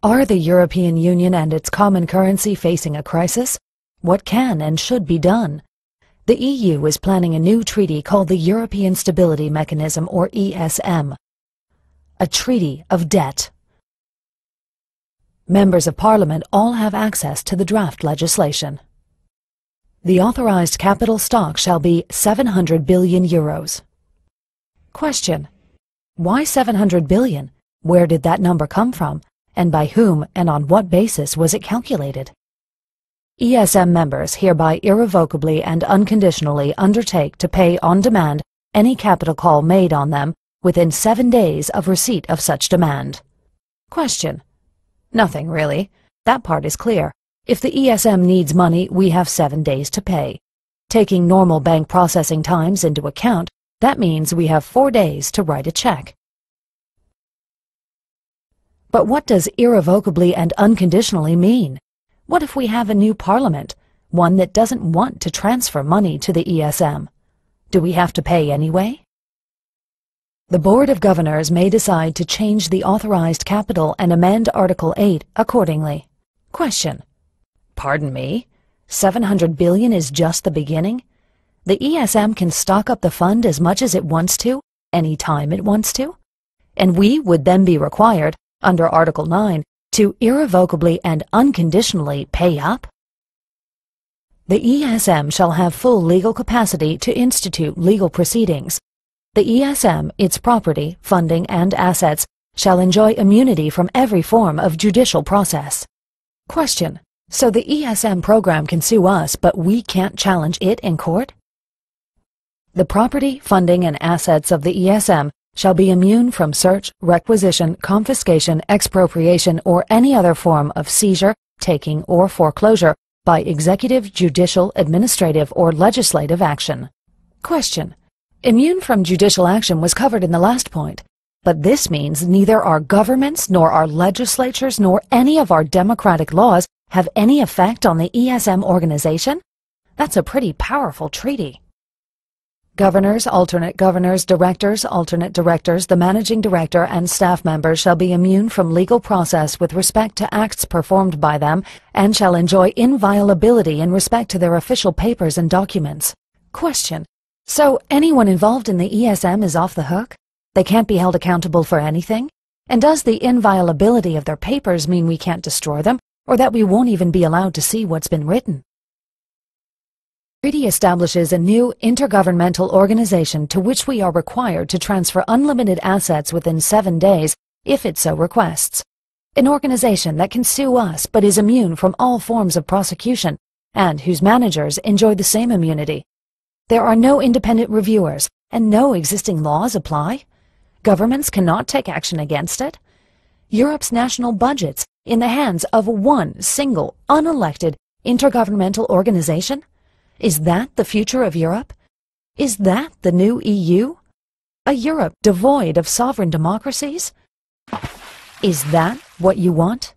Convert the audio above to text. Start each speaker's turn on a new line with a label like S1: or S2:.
S1: Are the European Union and its common currency facing a crisis? What can and should be done? The EU is planning a new treaty called the European Stability Mechanism, or ESM. A treaty of debt. Members of Parliament all have access to the draft legislation. The authorized capital stock shall be 700 billion euros. Question: why 700 billion? Where did that number come from? And by whom and on what basis was it calculated? ESM members hereby irrevocably and unconditionally undertake to pay on demand any capital call made on them within 7 days of receipt of such demand. Question: nothing really. That part is clear. If the ESM needs money, we have 7 days to pay. Taking normal bank processing times into account, that means we have 4 days to write a check. But what does irrevocably and unconditionally mean? What if we have a new parliament, one that doesn't want to transfer money to the ESM? Do we have to pay anyway? The Board of Governors may decide to change the authorized capital and amend Article 8 accordingly. Question: pardon me? 700 billion is just the beginning? The ESM can stock up the fund as much as it wants to, any time it wants to? And we would then be required, under Article 9, to irrevocably and unconditionally pay up? The ESM shall have full legal capacity to institute legal proceedings. The ESM, its property, funding, and assets shall enjoy immunity from every form of judicial process. Question: so the ESM program can sue us, but we can't challenge it in court? The property, funding, and assets of the ESM shall be immune from search, requisition, confiscation, expropriation, or any other form of seizure, taking, or foreclosure by executive, judicial, administrative, or legislative action. Question: immune from judicial action was covered in the last point, but this means neither our governments, nor our legislatures, nor any of our democratic laws have any effect on the ESM organization? That's a pretty powerful treaty. Governors, alternate directors, the managing director, and staff members shall be immune from legal process with respect to acts performed by them, and shall enjoy inviolability in respect to their official papers and documents. Question: so anyone involved in the ESM is off the hook? They can't be held accountable for anything? And does the inviolability of their papers mean we can't destroy them, or that we won't even be allowed to see what's been written? The treaty establishes a new intergovernmental organization to which we are required to transfer unlimited assets within 7 days if it so requests. An organization that can sue us but is immune from all forms of prosecution, and whose managers enjoy the same immunity. There are no independent reviewers, and no existing laws apply. Governments cannot take action against it. Europe's national budgets in the hands of one single, unelected, intergovernmental organization? Is that the future of Europe? Is that the new EU? A Europe devoid of sovereign democracies? Is that what you want?